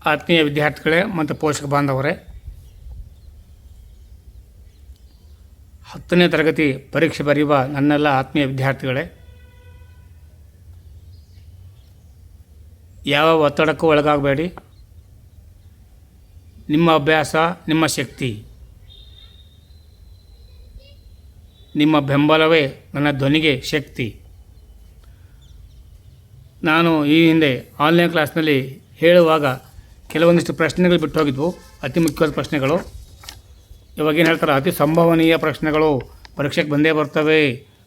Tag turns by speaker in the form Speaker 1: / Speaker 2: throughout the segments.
Speaker 1: ಆತ್ಮೀಯ ವಿದ್ಯಾರ್ಥಿಗಳೇ ಮತ್ತು ಪೋಷಕ ಬಾಂಧವರೇ, 10ನೇ ತರಗತಿ ಪರೀಕ್ಷೆ ಬರೆಯುವ ನನ್ನೆಲ್ಲ ಆತ್ಮೀಯ ವಿದ್ಯಾರ್ಥಿಗಳೇ, ಯಾವ ಒತ್ತಡಕ್ಕೂ ಒಳಗಾಗಬೇಡಿ. ನಿಮ್ಮ ಅಭ್ಯಾಸ ನಿಮ್ಮ ಶಕ್ತಿ, ನಿಮ್ಮ ಬೆಂಬಲವೇ ನನ್ನ ಧ್ವನಿಗೆ ಶಕ್ತಿ. ನಾನು ಈ ಹಿಂದೆ ಆನ್ಲೈನ್ ಕ್ಲಾಸ್ನಲ್ಲಿ ಹೇಳುವಾಗ ಕೆಲವೊಂದಿಷ್ಟು ಪ್ರಶ್ನೆಗಳು ಬಿಟ್ಟು ಹೋಗಿದ್ವು, ಅತಿ ಮುಖ್ಯವಾದ ಪ್ರಶ್ನೆಗಳು. ಇವಾಗೇನು ಹೇಳ್ತಾರೆ, ಅತಿ ಸಂಭವನೀಯ ಪ್ರಶ್ನೆಗಳು ಪರೀಕ್ಷೆಗೆ ಬಂದೇ ಬರ್ತವೆ,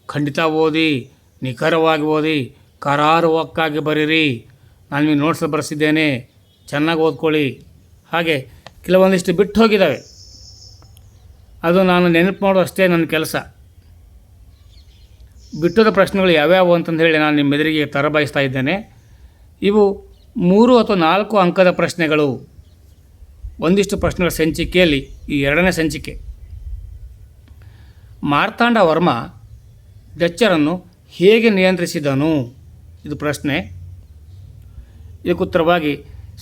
Speaker 1: ಖಂಡಿತ ಓದಿ, ನಿಖರವಾಗಿ ಓದಿ, ಕರಾರುವಕ್ಕಾಗಿ ಬರೀರಿ, ನಾನು ನಿಮಗೆ ನೋಟ್ಸ್ ಬರೆಸಿದ್ದೇನೆ, ಚೆನ್ನಾಗಿ ಓದ್ಕೊಳ್ಳಿ. ಹಾಗೆ ಕೆಲವೊಂದಿಷ್ಟು ಬಿಟ್ಟು ಹೋಗಿದ್ದಾವೆ, ಅದು ನಾನು ನೆನಪು ಮಾಡೋಷ್ಟೇ ನನ್ನ ಕೆಲಸ. ಬಿಟ್ಟದ ಪ್ರಶ್ನೆಗಳು ಯಾವ್ಯಾವು ಅಂತಂದು ಹೇಳಿ ನಾನು ನಿಮ್ಮ ಎದುರಿಗೆ ತರಬಯಸ್ತಾ ಇದ್ದೇನೆ. ಇವು 3 ಅಥವಾ 4 ಅಂಕದ ಪ್ರಶ್ನೆಗಳು. ಒಂದಿಷ್ಟು ಪ್ರಶ್ನೆಗಳ ಸಂಚಿಕೆಯಲ್ಲಿ ಈ 2ನೇ ಸಂಚಿಕೆ. ಮಾರ್ತಾಂಡ ವರ್ಮ ಡಚ್ಚರನ್ನು ಹೇಗೆ ನಿಯಂತ್ರಿಸಿದನು? ಇದು ಪ್ರಶ್ನೆ. ಇದಕ್ಕುತ್ತರವಾಗಿ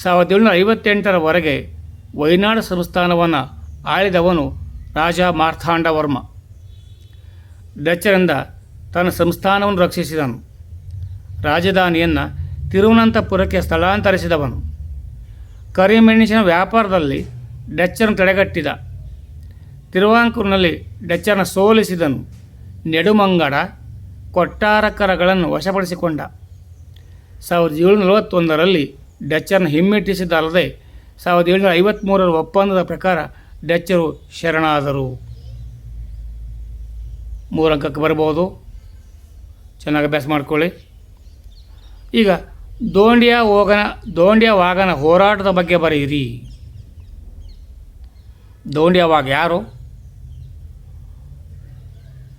Speaker 1: 1758ರವರೆಗೆ ವೈನಾಡ್ ಸಂಸ್ಥಾನವನ್ನು ಆಳಿದವನು ರಾಜ ಮಾರ್ತಾಂಡ ವರ್ಮ. ಡಚ್ಚರಿಂದ ತನ್ನ ಸಂಸ್ಥಾನವನ್ನು ರಕ್ಷಿಸಿದನು. ರಾಜಧಾನಿಯನ್ನು ತಿರುವನಂತಪುರಕ್ಕೆ ಸ್ಥಳಾಂತರಿಸಿದವನು. ಕರಿಮೆಣಸಿನ ವ್ಯಾಪಾರದಲ್ಲಿ ಡಚ್ಚರನ್ನು ತಡೆಗಟ್ಟಿದ. ತಿರುವಾಂಕೂರಿನಲ್ಲಿ ಡಚ್ಚರನ್ನು ಸೋಲಿಸಿದನು. ನೆಡುಮಂಗಡ ಕೊಟ್ಟಾರಕರಗಳನ್ನು ವಶಪಡಿಸಿಕೊಂಡ. 1741ರಲ್ಲಿ ಡಚ್ಚರನ್ನು ಹಿಮ್ಮೆಟ್ಟಿಸಿದಲ್ಲದೆ 1753ರ ಒಪ್ಪಂದದ ಪ್ರಕಾರ ಡಚ್ಚರು ಶರಣಾದರು. 3 ಅಂಕಕ್ಕೆ ಬರ್ಬೋದು, ಚೆನ್ನಾಗಿ ಅಭ್ಯಾಸ ಮಾಡ್ಕೊಳ್ಳಿ. ಈಗ ದೋಂಡ್ಯವಾಗನ ಹೋರಾಟದ ಬಗ್ಗೆ ಬರೆಯಿರಿ. ದೋಂಡ್ಯವಾಗ ಯಾರು?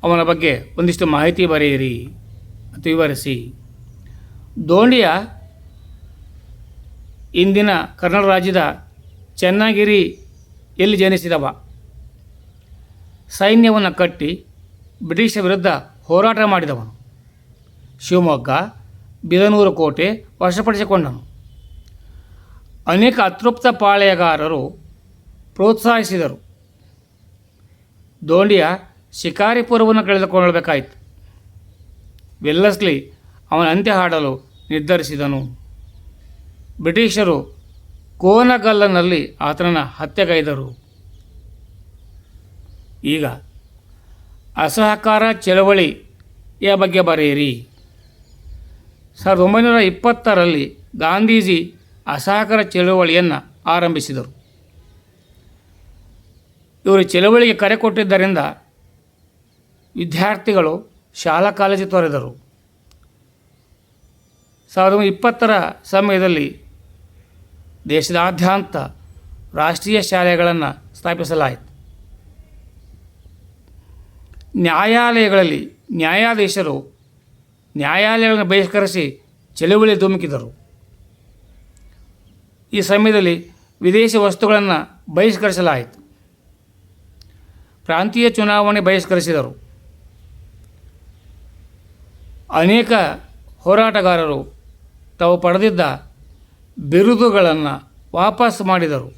Speaker 1: ಅವನ ಬಗ್ಗೆ ಒಂದಿಷ್ಟು ಮಾಹಿತಿ ಬರೆಯಿರಿ ಮತ್ತು ವಿವರಿಸಿ. ದೋಂಡ್ಯ ಇಂದಿನ ಕರ್ನಾಟಕ ರಾಜ್ಯದ ಚೆನ್ನಗಿರಿಯಲ್ಲಿ ಜನಿಸಿದವ. ಸೈನ್ಯವನ್ನು ಕಟ್ಟಿ ಬ್ರಿಟಿಷರ ವಿರುದ್ಧ ಹೋರಾಟ ಮಾಡಿದವನು. ಶಿವಮೊಗ್ಗ, ಬಿದನೂರು ಕೋಟೆ ವಶಪಡಿಸಿಕೊಂಡನು. ಅನೇಕ ಅತೃಪ್ತ ಪಾಳೆಯಗಾರರು ಪ್ರೋತ್ಸಾಹಿಸಿದರು. ದೋಂಡ್ಯ ಶಿಕಾರಿಪುರವನ್ನು ಕಳೆದುಕೊಳ್ಳಬೇಕಾಯಿತು. ವೆಲ್ಲಸ್ಲಿ ಅವನ ಅಂತ್ಯ ಹಾಡಲು ನಿರ್ಧರಿಸಿದನು. ಬ್ರಿಟಿಷರು ಕೋನಗಲ್ಲಿನಲ್ಲಿ ಆತನನ್ನು ಹತ್ಯೆಗೈದರು. ಈಗ ಅಸಹಕಾರ ಚಳವಳಿಯ ಬಗ್ಗೆ ಬರೆಯಿರಿ. 1920ರಲ್ಲಿ ಗಾಂಧೀಜಿ ಅಸಹಕಾರ ಚಳವಳಿಯನ್ನು ಆರಂಭಿಸಿದರು. ಇವರು ಚಳವಳಿಗೆ ಕರೆ ಕೊಟ್ಟಿದ್ದರಿಂದ ವಿದ್ಯಾರ್ಥಿಗಳು ಶಾಲಾ ಕಾಲೇಜು ತೊರೆದರು. 1920ರ ಸಮಯದಲ್ಲಿ ದೇಶದಾದ್ಯಂತ ರಾಷ್ಟ್ರೀಯ ಶಾಲೆಗಳನ್ನು ಸ್ಥಾಪಿಸಲಾಯಿತು. ನ್ಯಾಯಾಲಯಗಳಲ್ಲಿ ನ್ಯಾಯಾಧೀಶರು ನ್ಯಾಯಾಲಯಗಳನ್ನು ಬಹಿಷ್ಕರಿಸಿ ಚಳುವಳಿ ಧುಮುಕಿದರು. ಈ ಸಮಯದಲ್ಲಿ ವಿದೇಶಿ ವಸ್ತುಗಳನ್ನು ಬಹಿಷ್ಕರಿಸಲಾಯಿತು. ಪ್ರಾಂತೀಯ ಚುನಾವಣೆ ಬಹಿಷ್ಕರಿಸಿದರು. ಅನೇಕ ಹೋರಾಟಗಾರರು ತಾವು ಪಡೆದಿದ್ದ ಬಿರುದುಗಳನ್ನು ವಾಪಸ್ ಮಾಡಿದರು.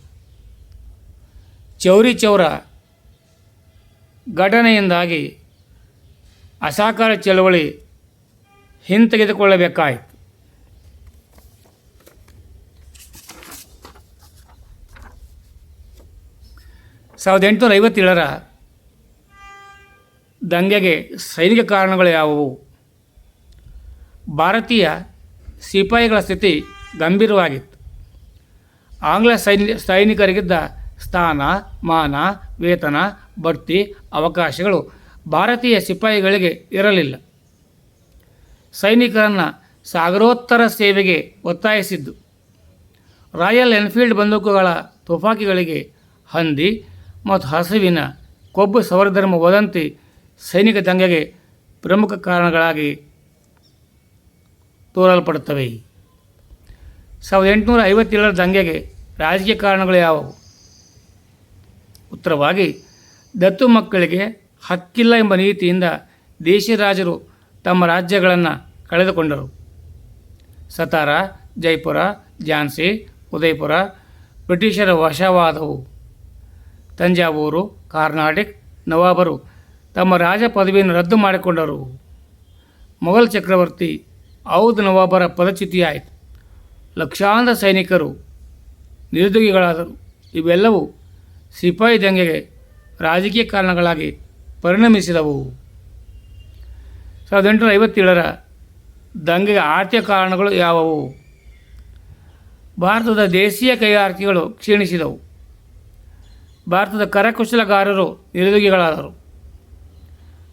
Speaker 1: ಚೌರಿ ಚೌರ ಘಟನೆಯಿಂದಾಗಿ ಅಸಹಕಾರ ಚಳವಳಿ ಹಿಂತೆಗೆದುಕೊಳ್ಳಬೇಕಾಯಿತು. ಸಾವಿರದ 1857ರ ದಂಗೆಗೆ ಸೈನಿಕ ಕಾರಣಗಳು ಯಾವುವು? ಭಾರತೀಯ ಸಿಪಾಯಿಗಳ ಸ್ಥಿತಿ ಗಂಭೀರವಾಗಿತ್ತು. ಆಂಗ್ಲ ಸೈನಿಕರಿಗಿದ್ದ ಸ್ಥಾನ, ಮಾನ, ವೇತನ, ಬಡ್ತಿ, ಅವಕಾಶಗಳು ಭಾರತೀಯ ಸಿಪಾಯಿಗಳಿಗೆ ಇರಲಿಲ್ಲ. ಸೈನಿಕರನ್ನು ಸಾಗರೋತ್ತರ ಸೇವೆಗೆ ಒತ್ತಾಯಿಸಿದ್ದು. ರಾಯಲ್ ಎನ್ಫೀಲ್ಡ್ ಬಂದೂಕುಗಳ ತುಪಾಕಿಗಳಿಗೆ ಹಂದಿ ಮತ್ತು ಹಸುವಿನ ಕೊಬ್ಬು ಸವರಧರ್ಮ ವದಂತಿ ಸೈನಿಕ ದಂಗೆಗೆ ಪ್ರಮುಖ ಕಾರಣಗಳಾಗಿ ತೋರಲ್ಪಡುತ್ತವೆ. 1857ರ ದಂಗೆಗೆ ರಾಜಕೀಯ ಕಾರಣಗಳು ಯಾವುವು? ಉತ್ತರವಾಗಿ, ದತ್ತು ಮಕ್ಕಳಿಗೆ ಹಕ್ಕಿಲ್ಲ ಎಂಬ ನೀತಿಯಿಂದ ದೇಶಿ ರಾಜರು ತಮ್ಮ ರಾಜ್ಯಗಳನ್ನು ಕಳೆದುಕೊಂಡರು. ಸತಾರ, ಜೈಪುರ, ಝಾನ್ಸಿ, ಉದಯಪುರ, ಬ್ರಿಟಿಷರ ವಶವಾದವು. ತಂಜಾವೂರು, ಕರ್ನಾಟಕ ನವಾಬರು ತಮ್ಮ ರಾಜ ಪದವಿಯನ್ನು ರದ್ದು ಮಾಡಿಕೊಂಡರು. ಮೊಘಲ್ ಚಕ್ರವರ್ತಿ ಔದ್ ನವಾಬರ ಪದಚ್ಯುತಿಯಾಯಿತು. ಲಕ್ಷಾಂತರ ಸೈನಿಕರು ನಿರುದ್ಯೋಗಿಗಳಾದರು. ಇವೆಲ್ಲವೂ ಸಿಪಾಯಿ ದಂಗೆಗೆ ರಾಜಕೀಯ ಕಾರಣಗಳಾಗಿ ಪರಿಣಮಿಸಿದವು. 1857ರ ದಂಗೆಗೆ ಆರ್ಥಿಕ ಕಾರಣಗಳು ಯಾವುವು? ಭಾರತದ ದೇಶೀಯ ಕೈಗಾರಿಕೆಗಳು ಕ್ಷೀಣಿಸಿದವು. ಭಾರತದ ಕರಕುಶಲಗಾರರು ನಿರುದ್ಯೋಗಿಗಳಾದರು.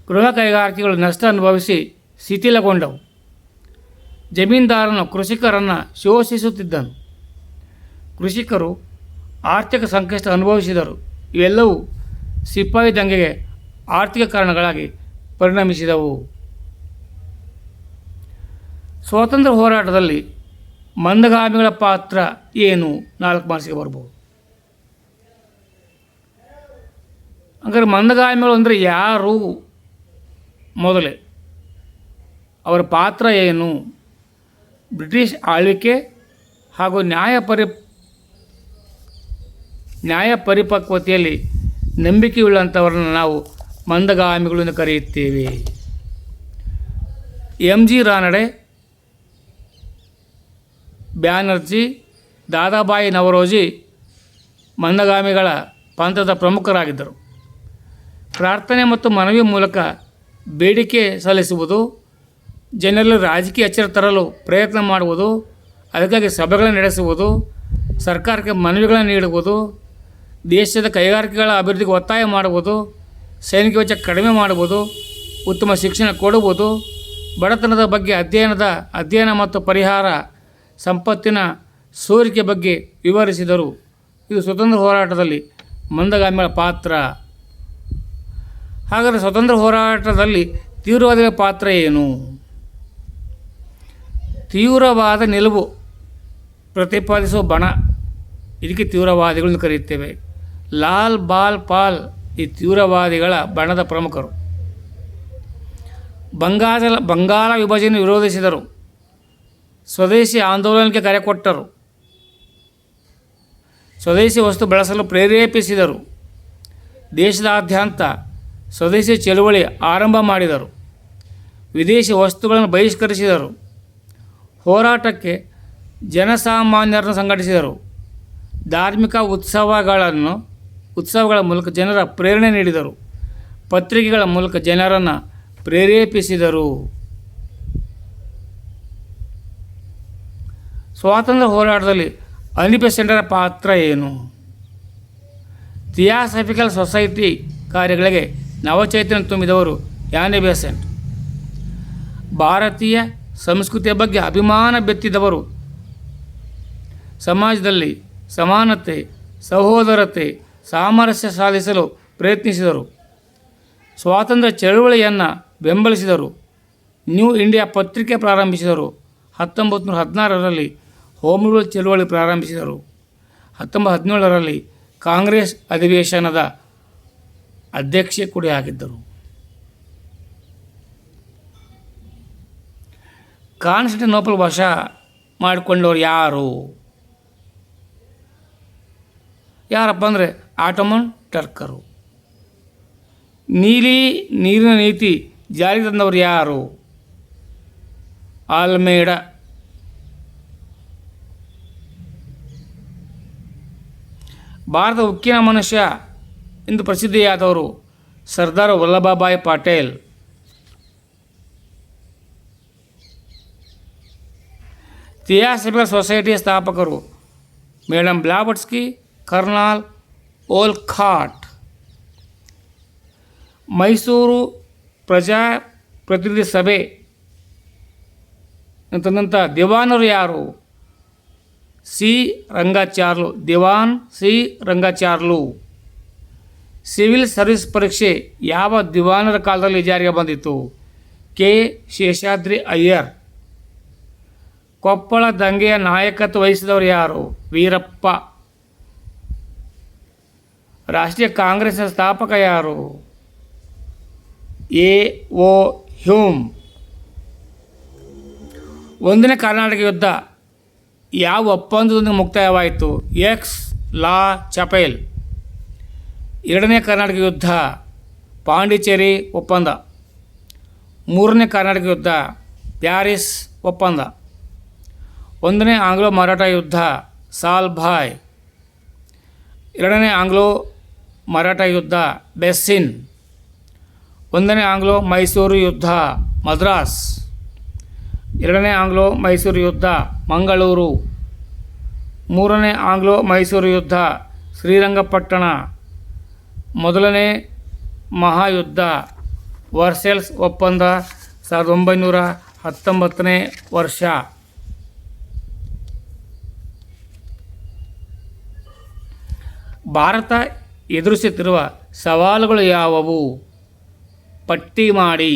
Speaker 1: ಗೃಹ ಕೈಗಾರಿಕೆಗಳು ನಷ್ಟ ಅನುಭವಿಸಿ ಶಿಥಿಲಗೊಂಡವು. ಜಮೀನ್ದಾರನು ಕೃಷಿಕರನ್ನು ಶೋಷಿಸುತ್ತಿದ್ದನು. ಕೃಷಿಕರು ಆರ್ಥಿಕ ಸಂಕಷ್ಟ ಅನುಭವಿಸಿದರು. ಇವೆಲ್ಲವೂ ಸಿಪಾಯಿ ದಂಗೆಗೆ ಆರ್ಥಿಕ ಕಾರಣಗಳಾಗಿ ಪರಿಣಮಿಸಿದವು. ಸ್ವಾತಂತ್ರ್ಯ ಹೋರಾಟದಲ್ಲಿ ಮಂದಗಾಮಿಗಳ ಪಾತ್ರ ಏನು? 4 ಮಾರ್ಕ್ಸಿಗೆ ಬರ್ಬೋದು. ಹಾಗಾದ್ರೆ ಮಂದಗಾಮಿಗಳು ಅಂದರೆ ಯಾರು? ಮೊದಲೇ ಅವರ ಪಾತ್ರ ಏನು? ಬ್ರಿಟಿಷ್ ಆಳ್ವಿಕೆ ಹಾಗೂ ನ್ಯಾಯ ಪರಿಪಕ್ವತೆಯಲ್ಲಿ ನಂಬಿಕೆಯುಳ್ಳಂಥವರನ್ನು ನಾವು ಮಂದಗಾಮಿಗಳು ಎಂದು ಕರೆಯುತ್ತೇವೆ. ಎಂ.ಜಿ. ರಾನಡೆ, ಬ್ಯಾನರ್ಜಿ, ದಾದಾಬಾಯಿ ನವರೋಜಿ ಮಂದಗಾಮಿಗಳ ಪಂಥದ ಪ್ರಮುಖರಾಗಿದ್ದರು. ಪ್ರಾರ್ಥನೆ ಮತ್ತು ಮನವಿ ಮೂಲಕ ಬೇಡಿಕೆ ಸಲ್ಲಿಸುವುದು, ಜನರಲ್ಲಿ ರಾಜಕೀಯ ಎಚ್ಚರ ತರಲು ಪ್ರಯತ್ನ ಮಾಡುವುದು, ಅದಕ್ಕಾಗಿ ಸಭೆಗಳನ್ನು ನಡೆಸುವುದು, ಸರ್ಕಾರಕ್ಕೆ ಮನವಿಗಳನ್ನು ನೀಡುವುದು, ದೇಶದ ಕೈಗಾರಿಕೆಗಳ ಅಭಿವೃದ್ಧಿಗೆ ಒತ್ತಾಯ ಮಾಡುವುದು, ಸೈನಿಕ ವೆಚ್ಚ ಕಡಿಮೆ ಮಾಡುವುದು, ಉತ್ತಮ ಶಿಕ್ಷಣ ಕೊಡುವುದು, ಬಡತನದ ಬಗ್ಗೆ ಅಧ್ಯಯನ ಮತ್ತು ಪರಿಹಾರ, ಸಂಪತ್ತಿನ ಸೋರಿಕೆ ಬಗ್ಗೆ ವಿವರಿಸಿದರು. ಇದು ಸ್ವತಂತ್ರ ಹೋರಾಟದಲ್ಲಿ ಮಂದಗಾಮಿಗಳ ಪಾತ್ರ. ಹಾಗಾದರೆ ಸ್ವತಂತ್ರ ಹೋರಾಟದಲ್ಲಿ ತೀವ್ರವಾದಿಗಳ ಪಾತ್ರ ಏನು? ತೀವ್ರವಾದ ನಿಲುವು ಪ್ರತಿಪಾದಿಸುವ ಬಣ, ಇದಕ್ಕೆ ತೀವ್ರವಾದಿಗಳನ್ನು ಕರೆಯುತ್ತೇವೆ. ಲಾಲ್ ಬಾಲ್ ಪಾಲ್ ಈ ತೀವ್ರವಾದಿಗಳ ಬಣದ ಪ್ರಮುಖರು. ಬಂಗಾಳ ವಿಭಜನೆ ವಿರೋಧಿಸಿದರು. ಸ್ವದೇಶಿ ಆಂದೋಲನಕ್ಕೆ ಕರೆ ಕೊಟ್ಟರು. ಸ್ವದೇಶಿ ವಸ್ತು ಬಳಸಲು ಪ್ರೇರೇಪಿಸಿದರು. ದೇಶದಾದ್ಯಂತ ಸ್ವದೇಶಿ ಚಳುವಳಿ ಆರಂಭ ಮಾಡಿದರು. ವಿದೇಶಿ ವಸ್ತುಗಳನ್ನು ಬಹಿಷ್ಕರಿಸಿದರು. ಹೋರಾಟಕ್ಕೆ ಜನಸಾಮಾನ್ಯರನ್ನು ಸಂಘಟಿಸಿದರು. ಧಾರ್ಮಿಕ ಉತ್ಸವಗಳ ಮೂಲಕ ಜನರ ಪ್ರೇರಣೆ ನೀಡಿದರು. ಪತ್ರಿಕೆಗಳ ಮೂಲಕ ಜನರನ್ನು ಪ್ರೇರೇಪಿಸಿದರು. ಸ್ವಾತಂತ್ರ್ಯ ಹೋರಾಟದಲ್ಲಿ ಅನಿ ಬೆಸೆಂಟರ ಪಾತ್ರ ಏನು? ಥಿಯಾಸಫಿಕಲ್ ಸೊಸೈಟಿ ಕಾರ್ಯಗಳಿಗೆ ನವಚೈತನ್ಯ ತುಂಬಿದವರು ಆನಿ ಬೆಸೆಂಟ್. ಭಾರತೀಯ ಸಂಸ್ಕೃತಿಯ ಬಗ್ಗೆ ಅಭಿಮಾನ ಬೆತ್ತಿದವರು. ಸಮಾಜದಲ್ಲಿ ಸಮಾನತೆ, ಸಹೋದರತೆ, ಸಾಮರಸ್ಯ ಸಾಧಿಸಲು ಪ್ರಯತ್ನಿಸಿದರು. ಸ್ವಾತಂತ್ರ್ಯ ಚಳುವಳಿಯನ್ನು ಬೆಂಬಲಿಸಿದರು. ನ್ಯೂ ಇಂಡಿಯಾ ಪತ್ರಿಕೆ ಪ್ರಾರಂಭಿಸಿದರು. 1916ರಲ್ಲಿ ಹೋಮ್ ರೂಲ್ ಚಳುವಳಿ ಪ್ರಾರಂಭಿಸಿದರು. 1917ರಲ್ಲಿ ಕಾಂಗ್ರೆಸ್ ಅಧಿವೇಶನದ ಅಧ್ಯಕ್ಷೆ ಕೂಡ ಆಗಿದ್ದರು. ಕಾನ್ಸ್ಟಾಂಟಿನೋಪಲ್ ವಶ ಮಾಡಿಕೊಂಡವರು ಯಾರಪ್ಪ ಅಂದರೆ ಆಟೋಮನ್ ಟರ್ಕರು. ನೀರಿನ ನೀತಿ ಜಾರಿಗೆ ತಂದವರು ಯಾರು? ಆಲ್ಮೇಡ. ಭಾರತ ಉಕ್ಕಿನ ಮನುಷ್ಯ ಎಂದು ಪ್ರಸಿದ್ಧಿಯಾದವರು ಸರ್ದಾರ್ ವಲ್ಲಭಭಾಯಿ ಪಟೇಲ್. ಥಿಯಾಸಫಿಕಲ್ ಸೊಸೈಟಿಯ ಸ್ಥಾಪಕರು ಮೇಡಮ್ ಬ್ಲಾವಟ್ಸ್ಕಿ, ಕರ್ನಲ್ ಓಲ್ಕಾಟ್. ಮೈಸೂರು ಪ್ರಜಾಪ್ರತಿನಿಧಿ ಸಭೆ ಅಂತಂದಂಥ ದಿವಾನರು ಯಾರು? ದಿವಾನ್ ಸಿ ರಂಗಾಚಾರ್ಲು. ಸಿವಿಲ್ ಸರ್ವಿಸ್ ಪರೀಕ್ಷೆ ಯಾವ ದಿವಾನರ ಕಾಲದಲ್ಲಿ ಜಾರಿಗೆ ಬಂದಿತ್ತು? ಕೆ ಶೇಷಾದ್ರಿ ಅಯ್ಯರ್. ಕೊಪ್ಪಳ ದಂಗೆಯ ನಾಯಕತ್ವ ವಹಿಸಿದವರು ಯಾರು? ವೀರಪ್ಪ. ರಾಷ್ಟ್ರೀಯ ಕಾಂಗ್ರೆಸ್ನ ಸ್ಥಾಪಕ ಯಾರು? ಎ.ಓ. ಹ್ಯೂಮ್. ಒಂದನೇ ಕರ್ನಾಟಕ ಯುದ್ಧ ಯಾವ ಒಪ್ಪಂದದೊಂದಿಗೆ ಮುಕ್ತಾಯವಾಯಿತು? ಎಕ್ಸ್ ಲಾ ಚಪೇಲ್. ಎರಡನೇ ಕರ್ನಾಟಕ ಯುದ್ಧ ಪಾಂಡಿಚೇರಿ ಒಪ್ಪಂದ. ಮೂರನೇ ಕರ್ನಾಟಕ ಯುದ್ಧ ಪ್ಯಾರಿಸ್ ಒಪ್ಪಂದ. ಒಂದನೇ ಆಂಗ್ಲೋ ಮರಾಠ ಯುದ್ಧ ಸಾಲ್ಭಾಯ್. ಎರಡನೇ ಆಂಗ್ಲೋ ಮರಾಠ ಯುದ್ಧ ಬೆಸ್ಸಿನ್. ಒಂದನೇ ಆಂಗ್ಲೋ ಮೈಸೂರು ಯುದ್ಧ ಮದ್ರಾಸ್. ಎರಡನೇ ಆಂಗ್ಲೋ ಮೈಸೂರು ಯುದ್ಧ ಮಂಗಳೂರು. ಮೂರನೇ ಆಂಗ್ಲೋ ಮೈಸೂರು ಯುದ್ಧ ಶ್ರೀರಂಗಪಟ್ಟಣ. ಮೊದಲನೇ ಮಹಾಯುದ್ಧ ವರ್ಸೆಲ್ಸ್ ಒಪ್ಪಂದ 1919ನೇ ವರ್ಷ. ಭಾರತ ಎದುರಿಸುತ್ತಿರುವ ಸವಾಲುಗಳು ಯಾವುವು? ಪಟ್ಟಿ ಮಾಡಿ.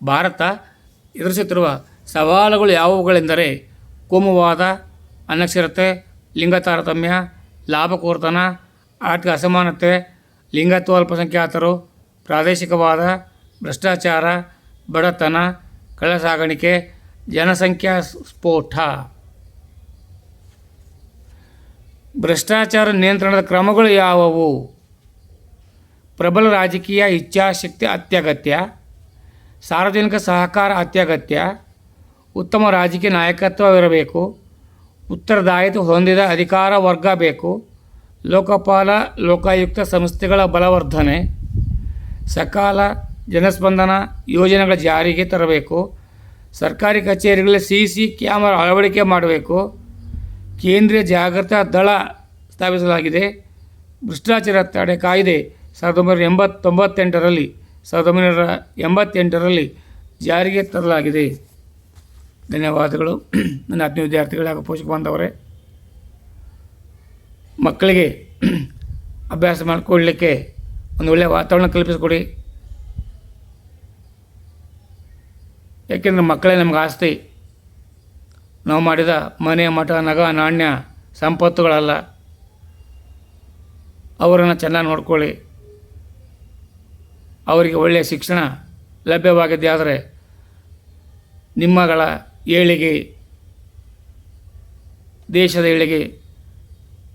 Speaker 1: ಭಾರತ ಎದುರಿಸುತ್ತಿರುವ ಸವಾಲುಗಳು ಯಾವುವುಗಳೆಂದರೆ ಕೋಮುವಾದ, ಅನಕ್ಷರತೆ, ಲಿಂಗ ತಾರತಮ್ಯ, ಲಾಭಕೋರ್ತನ, ಆರ್ಥಿಕ ಅಸಮಾನತೆ, ಲಿಂಗತ್ವ, ಅಲ್ಪಸಂಖ್ಯಾತರು, ಪ್ರಾದೇಶಿಕವಾದ, ಭ್ರಷ್ಟಾಚಾರ, ಬಡತನ, ಕಳ್ಳಸಾಗಾಣಿಕೆ, ಜನಸಂಖ್ಯಾ ಸ್ಫೋಟ. ಭ್ರಷ್ಟಾಚಾರ ನಿಯಂತ್ರಣದ ಕ್ರಮಗಳು ಯಾವುವು? ಪ್ರಬಲ ರಾಜಕೀಯ ಇಚ್ಛಾಶಕ್ತಿ ಅತ್ಯಗತ್ಯ. ಸಾರ್ವಜನಿಕ ಸಹಕಾರ ಅತ್ಯಗತ್ಯ. ಉತ್ತಮ ರಾಜಕೀಯ ನಾಯಕತ್ವವಿರಬೇಕು. ಉತ್ತರದಾಯಿತ್ವ ಹೊಂದಿದ ಅಧಿಕಾರ ವರ್ಗ ಬೇಕು. ಲೋಕಪಾಲ ಲೋಕಾಯುಕ್ತ ಸಂಸ್ಥೆಗಳ ಬಲವರ್ಧನೆ. ಸಕಾಲ ಜನಸ್ಪಂದನ ಯೋಜನೆಗಳ ಜಾರಿಗೆ ತರಬೇಕು. ಸರ್ಕಾರಿ ಕಚೇರಿಗಳಲ್ಲಿ CC ಕ್ಯಾಮರಾ ಅಳವಡಿಕೆ ಮಾಡಬೇಕು. ಕೇಂದ್ರೀಯ ಜಾಗೃತಾ ದಳ ಸ್ಥಾಪಿಸಲಾಗಿದೆ. ಭ್ರಷ್ಟಾಚಾರ ತಡೆ ಕಾಯ್ದೆ 1988ರಲ್ಲಿ ಜಾರಿಗೆ ತರಲಾಗಿದೆ. ಧನ್ಯವಾದಗಳು. ನನ್ನ ಆತ್ಮೀಯ ವಿದ್ಯಾರ್ಥಿಗಳೇ ಹಾಗೂ ಪೋಷಕ ಬಾಂಧವರೇ, ಮಕ್ಕಳಿಗೆ ಅಭ್ಯಾಸ ಮಾಡಿಕೊಳ್ಳಲಿಕ್ಕೆ ಒಂದು ಒಳ್ಳೆಯ ವಾತಾವರಣ ಕಲ್ಪಿಸಿಕೊಡಿ. ಯಾಕೆಂದರೆ ಮಕ್ಕಳೇ ನಮಗೆ ಆಸ್ತಿ. ನಾವು ಮಾಡಿದ ಮನೆ, ಮಠ, ನಗ, ನಾಣ್ಯ, ಸಂಪತ್ತುಗಳಲ್ಲ. ಅವರನ್ನು ಚೆನ್ನಾಗಿ ನೋಡ್ಕೊಳ್ಳಿ. ಅವರಿಗೆ ಒಳ್ಳೆಯ ಶಿಕ್ಷಣ ಲಭ್ಯವಾಗಿದ್ದೇ ಆದರೆ ನಿಮ್ಮಗಳ ಏಳಿಗೆ, ದೇಶದ ಏಳಿಗೆ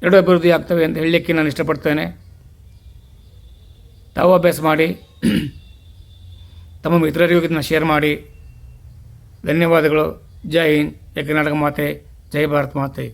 Speaker 1: ಎರಡೂ ಅಭಿವೃದ್ಧಿ ಆಗ್ತವೆ ಅಂತ ಹೇಳಲಿಕ್ಕೆ ನಾನು ಇಷ್ಟಪಡ್ತೇನೆ. ತಾವು ಅಭ್ಯಾಸ ಮಾಡಿ, ತಮ್ಮ ಮಿತ್ರರಿಗೂ ಇದನ್ನು ಶೇರ್ ಮಾಡಿ. ಧನ್ಯವಾದಗಳು. ಜೈ ಹಿಂದ್, ಜೈ ಕರ್ನಾಟಕ ಮಾತೆ, ಜೈ ಭಾರತ್ ಮಾತೆ.